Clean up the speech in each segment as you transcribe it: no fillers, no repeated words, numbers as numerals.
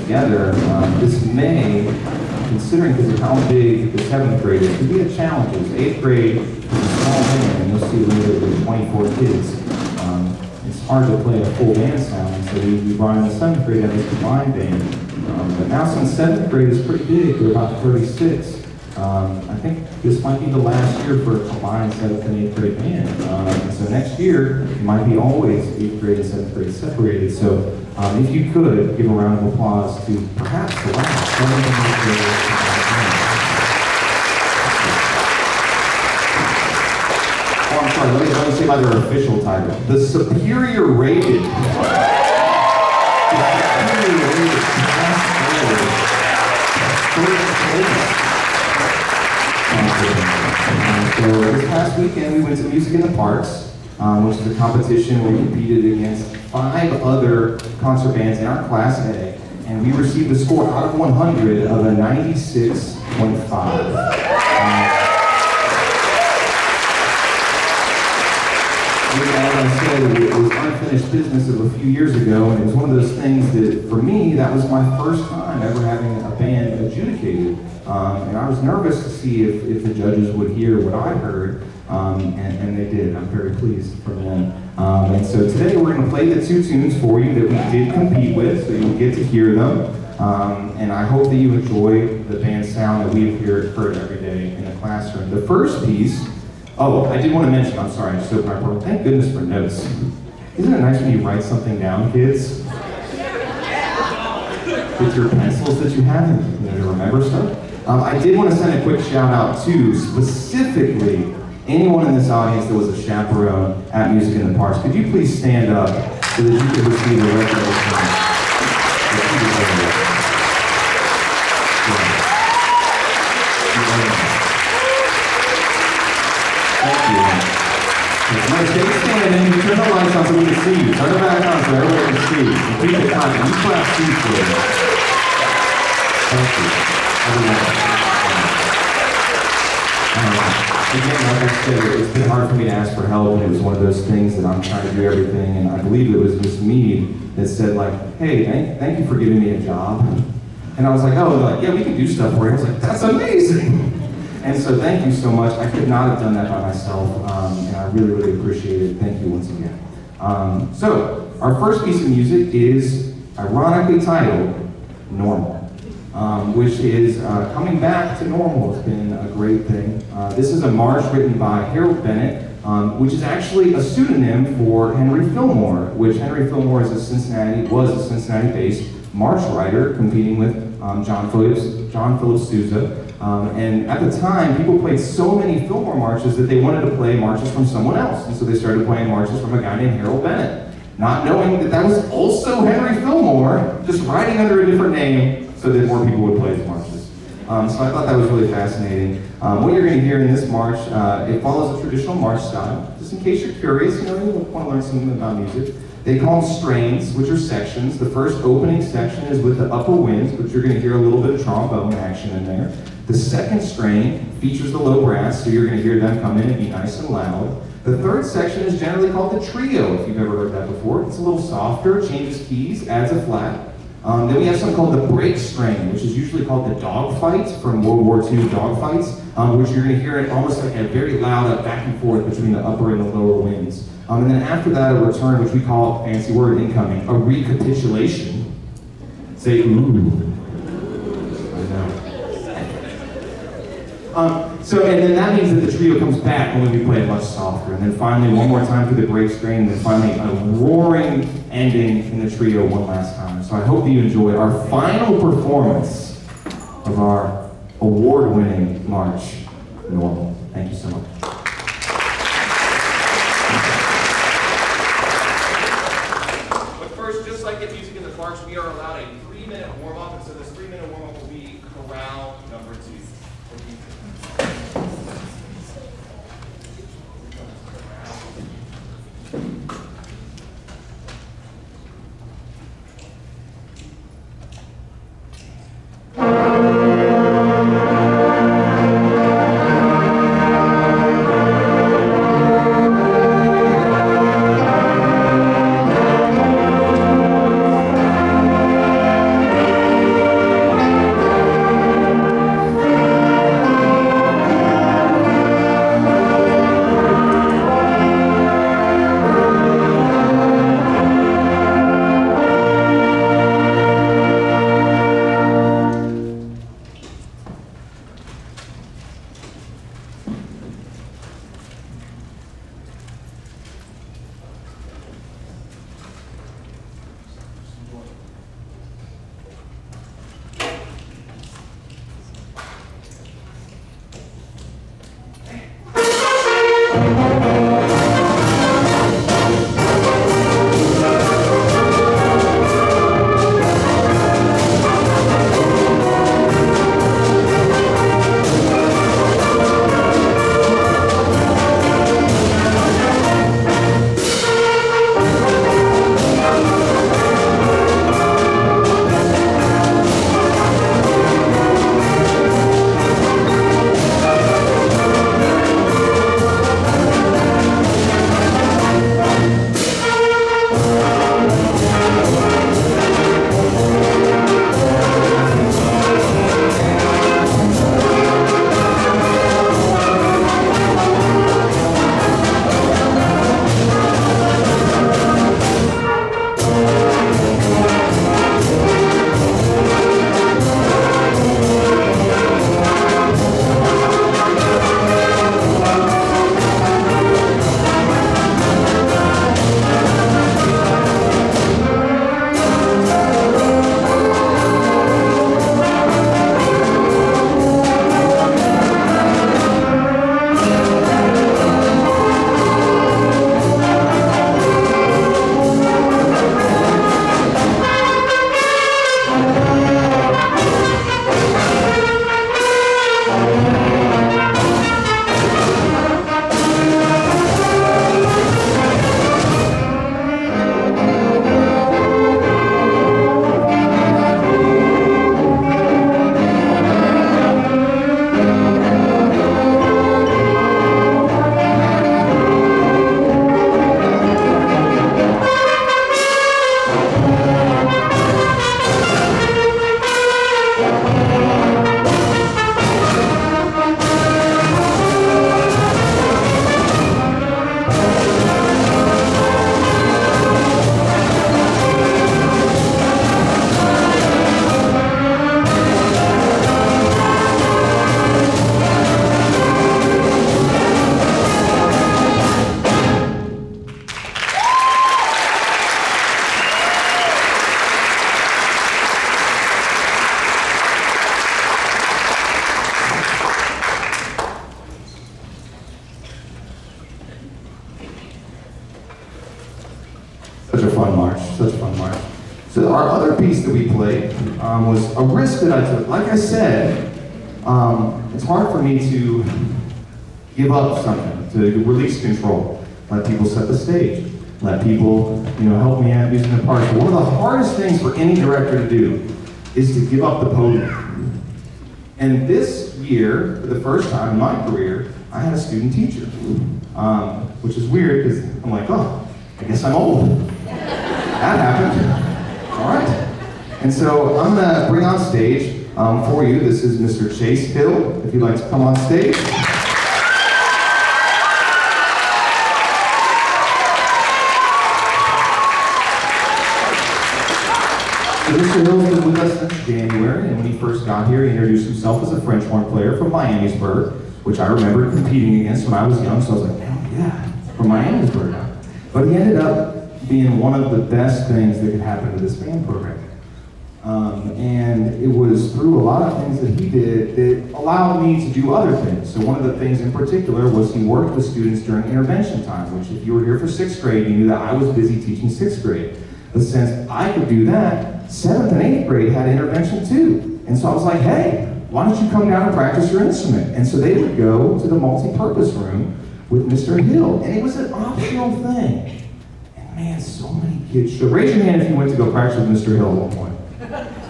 together. This May, considering because of how big the 7th grade is, could be a challenge. 8th grade is a small band, and you'll see later with 24 kids. It's hard to play a full band sound, so we brought in the 7th grade as a combined band. But now since 7th grade is pretty big, we're about 36. I think this might be the last year for a combined 7th and 8th grade band. And so next year, it might be always 8th grade and 7th grade separated. So if you could, give a round of applause to perhaps the last 7th and 8th grade combined band. Oh, I'm sorry, let me say by their official title. The Superior Rated. So this past weekend we went to Music in the Parks, which is a competition where we competed against 5 other concert bands in our Class A, and we received a score out of 100 of a 96.5. As I said, it was unfinished business of a few years ago, and it was one of those things that, for me, that was my first time ever having a band adjudicated. And I was nervous to see if the judges would hear what I heard, and they did. I'm very pleased for them. And so today we're going to play the 2 tunes for you that we did compete with, so you'll get to hear them. And I hope that you enjoy the band sound that we've heard every day in the classroom. The first piece. Oh, I did want to mention, I'm sorry, I'm so proud. Thank goodness for notes. Isn't it nice when you write something down, kids? With your pencils that you have, and to remember stuff. I did want to send a quick shout out to, specifically, anyone in this audience that was a chaperone at Music in the Parks. Could you please stand up so that you can receive the recognition? Stay standing, you turn the lights on so we can see you. Turn it back on so everyone can see you. And keep it tight. You clap seats for you. Thank you. Again, like I said, it's been hard for me to ask for help, and it was one of those things that I'm trying to do everything, and I believe it was Miss Mead that said, like, hey, thank you for giving me a job. And I was like, oh, like, yeah, we can do stuff for you. I was like, that's amazing. And so thank you so much. I could not have done that by myself, and I really, really appreciate it. Thank you once again. So our first piece of music is ironically titled Normal, which is coming back to normal. It's been a great thing. This is a march written by Harold Bennett, which is actually a pseudonym for Henry Fillmore, which Henry Fillmore was a Cincinnati-based march writer competing with John Philip Sousa. And at the time, people played so many Fillmore marches that they wanted to play marches from someone else. And so they started playing marches from a guy named Harold Bennett, not knowing that that was also Henry Fillmore, just writing under a different name so that more people would play his marches. So I thought that was really fascinating. What you're going to hear in this march, it follows a traditional march style. Just in case you're curious, you want to learn something about music. They call them strains, which are sections. The first opening section is with the upper winds, which you're going to hear a little bit of trombone action in there. The second strain features the low brass, so you're going to hear them come in and be nice and loud. The third section is generally called the trio, if you've ever heard that before. It's a little softer, changes keys, adds a flat. Then we have something called the break strain, which is usually called the dogfight from World War II dogfights, which you're going to hear it almost like a very loud back and forth between the upper and the lower winds. And then after that, a return, which we call, fancy word incoming, a recapitulation. Say, ooh. I know. And then that means that the trio comes back when we play it much softer. And then finally, one more time through the break strain, and then finally a roaring ending in the trio one last time. So I hope that you enjoy our final performance of our award-winning march, Normal. Thank you so much. But first, just like at Music in the Parks, we are allowed a 3-minute warm-up, and so this 3-minute warm-up will be corral number 2. piece that we played was a risk that I took. Like I said, it's hard for me to give up something, to release control, let people set the stage, let people, help me out using the parts. But one of the hardest things for any director to do is to give up the podium. And this year, for the first time in my career, I had a student teacher, which is weird because I'm like, oh, I guess I'm old. That happened. All right. And so I'm gonna bring on stage for you, this is Mr. Chase Hill, if you'd like to come on stage. So Mr. Hill's been with us since January, and when he first got here, he introduced himself as a French horn player from Miamisburg, which I remember competing against when I was young, so I was like, hell yeah, from Miamisburg. But he ended up being one of the best things that could happen to this band program. And it was through a lot of things that he did that allowed me to do other things. So one of the things in particular was he worked with students during intervention time, which if you were here for 6th grade, you knew that I was busy teaching 6th grade. But since I could do that, 7th and 8th grade had intervention too. And so I was like, hey, why don't you come down and practice your instrument? And so they would go to the multi-purpose room with Mr. Hill. And it was an optional thing. And man, so many kids should. Raise your hand if you went to go practice with Mr. Hill at one point.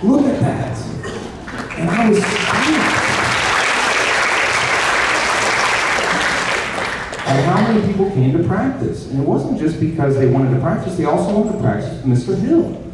Look at that. And I was shocked. And how many people came to practice? And it wasn't just because they wanted to practice, they also wanted to practice with Mr. Hill.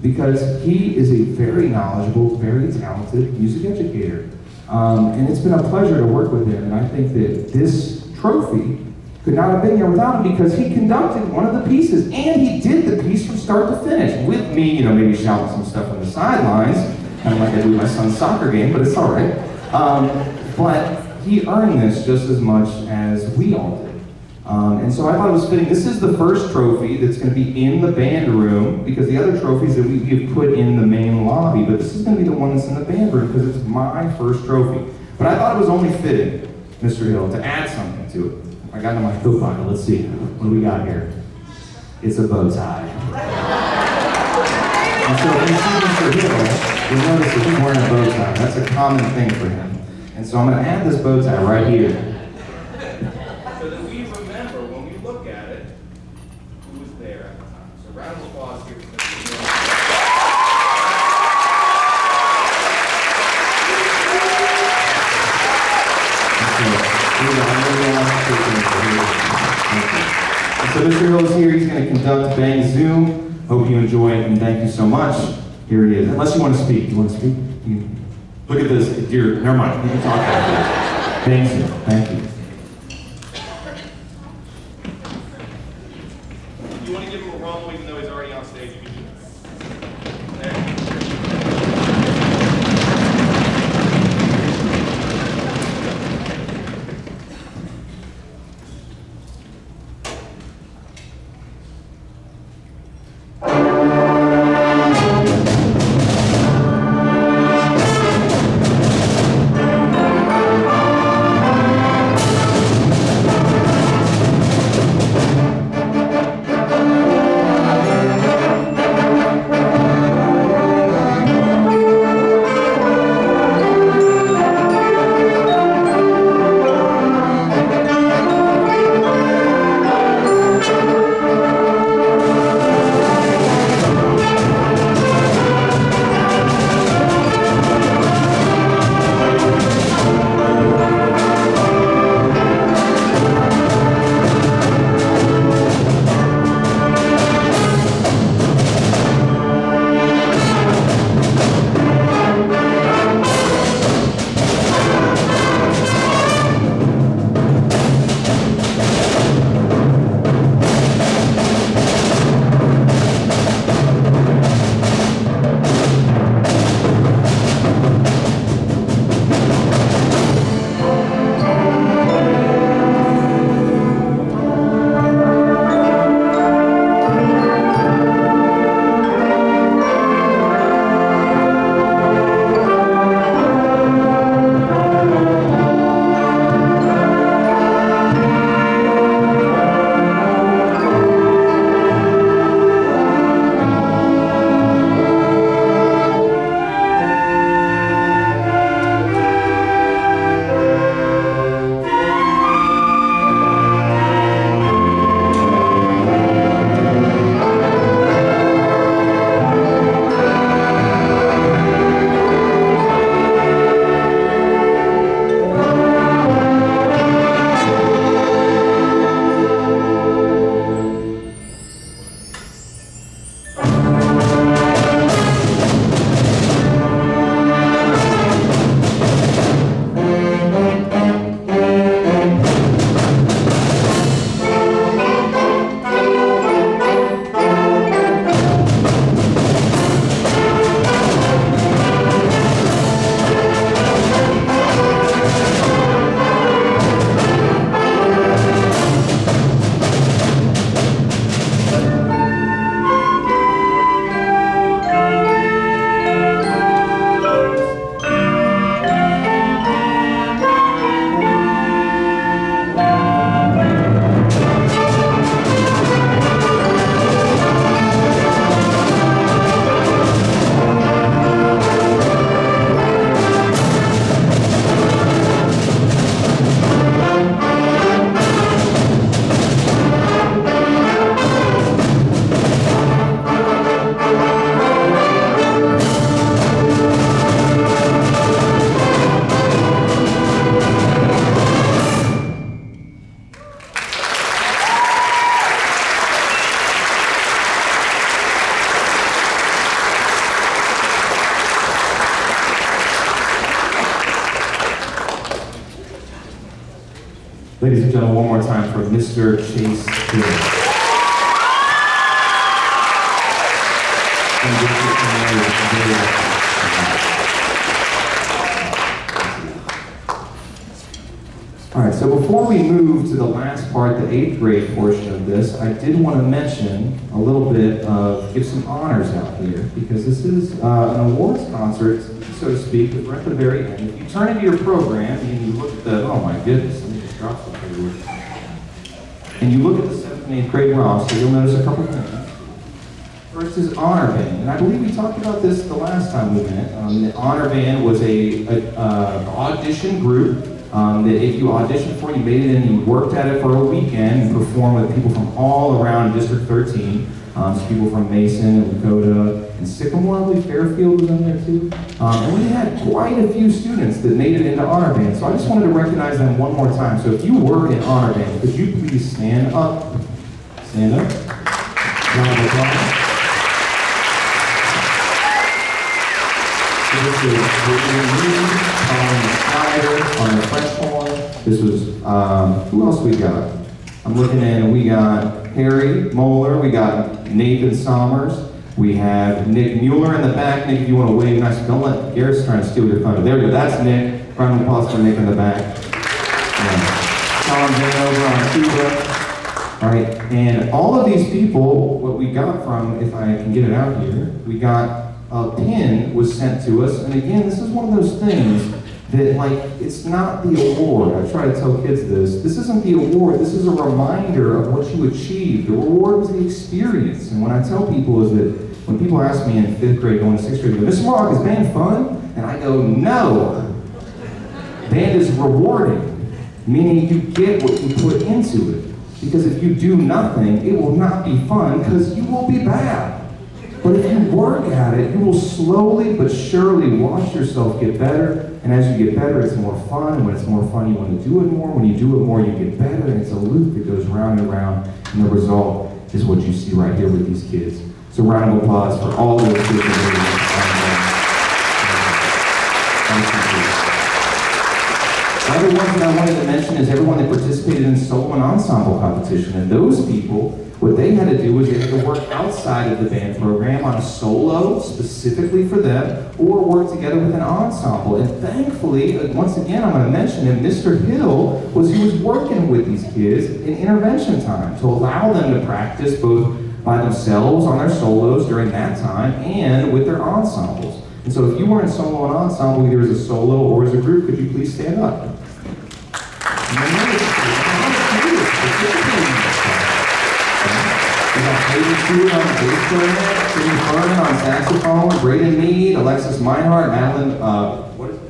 Because he is a very knowledgeable, very talented music educator. And it's been a pleasure to work with him. And I think that this trophy could not have been here without him because he conducted one of the pieces. And he did the piece from start to finish. With me, maybe shouting some stuff on the sidelines, kind of like I do my son's soccer game, but it's all right. But he earned this just as much as we all did. And so I thought it was fitting. This is the first trophy that's going to be in the band room because the other trophies that we've put in the main lobby, but this is going to be the one that's in the band room because it's my first trophy. But I thought it was only fitting, Mr. Hill, to add something to it. I got in my coat pocket. Let's see. What do we got here? It's a bow tie. And so when you see Mr. Hill, you'll notice that he's wearing a bow tie. That's a common thing for him. And so I'm going to add this bow tie right here. So that we remember when we look at it, who was there at the time. So round of applause here for Mr. Hill. So Mr. Hill is here. He's going to conduct Bang Zoom. Hope you enjoy it, and thank you so much. Here he is. Unless you want to speak. Do you want to speak? Look at this. Dear, never mind. You can talk after this. Bang Zoom. Thank you. You want to give him a rumble even though he's already on stage? You can do that. There. Ladies and gentlemen, one more time for Mr. Chase Hill. All right, so before we move to the last part, the 8th grade portion of this, I did want to mention a little bit of, give some honors out here, because this is an awards concert, so to speak, but we're at the very end. If you turn into your program and you look at the, oh my goodness, let me just drop something here. And you look at the 7th and 8th grade roster, you'll notice a couple things. First is Honor Band, and I believe we talked about this the last time we met. The Honor Band was a audition group that if you auditioned for, you made it in, you worked at it for a weekend and performed with people from all around District 13. So people from Mason and Lakota and Sycamore, I believe Fairfield was in there too. And we had quite a few students that made it into Honor Band. So I just wanted to recognize them one more time. So if you were in Honor Band, could you please stand up? Stand up. Round of applause. This is Colin Snyder on the French horn. This was, who else we got? I'm looking in, we got Harry Moeller, we got Nathan Sommers, we have Nick Mueller in the back. Nick, if you want to wave nice, don't let Garrett's trying to steal your thunder. There we go, that's Nick. Round of applause for Nick in the back. Colin Vanover on tuba. All right, and all of these people, what we got from, if I can get it out here, we got a pin was sent to us, and again, this is one of those things that, like, it's not the award. I try to tell kids this. This isn't the award. This is a reminder of what you achieved. The reward was the experience. And when I tell people is that when people ask me in 5th grade, going to 6th grade, Mr. Mark, is band fun? And I go, no. Band is rewarding, meaning you get what you put into it. Because if you do nothing, it will not be fun because you will be bad. But if you work at it, you will slowly but surely watch yourself get better. And as you get better, it's more fun. And when it's more fun, you want to do it more. When you do it more, you get better. And it's a loop that goes round and round. And the result is what you see right here with these kids. So round of applause for all those kids. Other ones that I wanted to mention is everyone that participated in solo and ensemble competition. And those people, what they had to do was they had to work outside of the band program on a solo specifically for them, or work together with an ensemble. And thankfully, once again, I'm going to mention him, Mr. Hill he was working with these kids in intervention time to allow them to practice both by themselves on their solos during that time and with their ensembles. And so if you were in solo and ensemble, either as a solo or as a group, could you please stand up? We got Hayden Stewart on the bass clarinet, Jimmy Furman on saxophone, Braden Mead, Alexis Meinhardt, Madeline, what is it?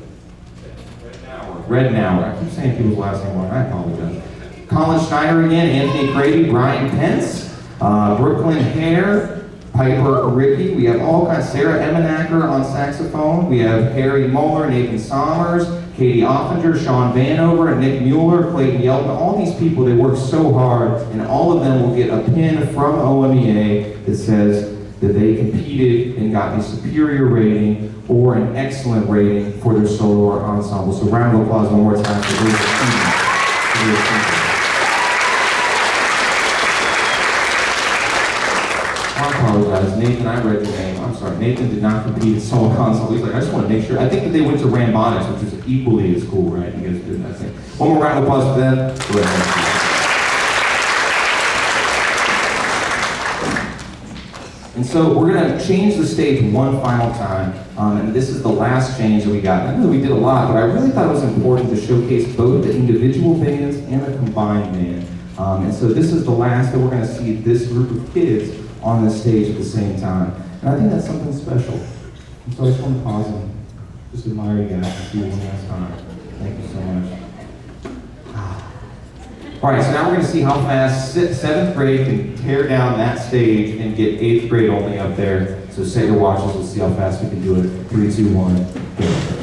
Rednauer. I keep saying people's last name wrong, I apologize. Colin Schneider again, Anthony Grady, Brian Pence, Brooklyn Hare, Piper Ricky. We have all kinds, Sarah Emenacker on saxophone. We have Harry Moeller, Nathan Sommers, Katie Offinger, Sean Vanover, and Nick Mueller, Clayton Yelton. All these people, they work so hard, and all of them will get a pin from OMEA that says that they competed and got a superior rating or an excellent rating for their solo or ensemble. So round of applause one more time for those teams. I apologize, Nathan, I read your name. I'm sorry, Nathan did not compete in solo ensemble. He's like, I just want to make sure. I think that they went to Rambotics, which is equally as cool, right? You guys did that thing. One more round of applause for them. Go ahead. And so we're going to change the stage one final time, and this is the last change that we got. I know we did a lot, but I really thought it was important to showcase both the individual bands and the combined band. And so this is the last that we're going to see this group of kids on the stage at the same time. And I think that's something special. And so I just want to pause and just admire you guys and see you one last time. Thank you so much. All right, so now we're going to see how fast 7th grade can tear down that stage and get 8th grade only up there. So set your watches, we'll see how fast we can do it. 3, 2, 1, go.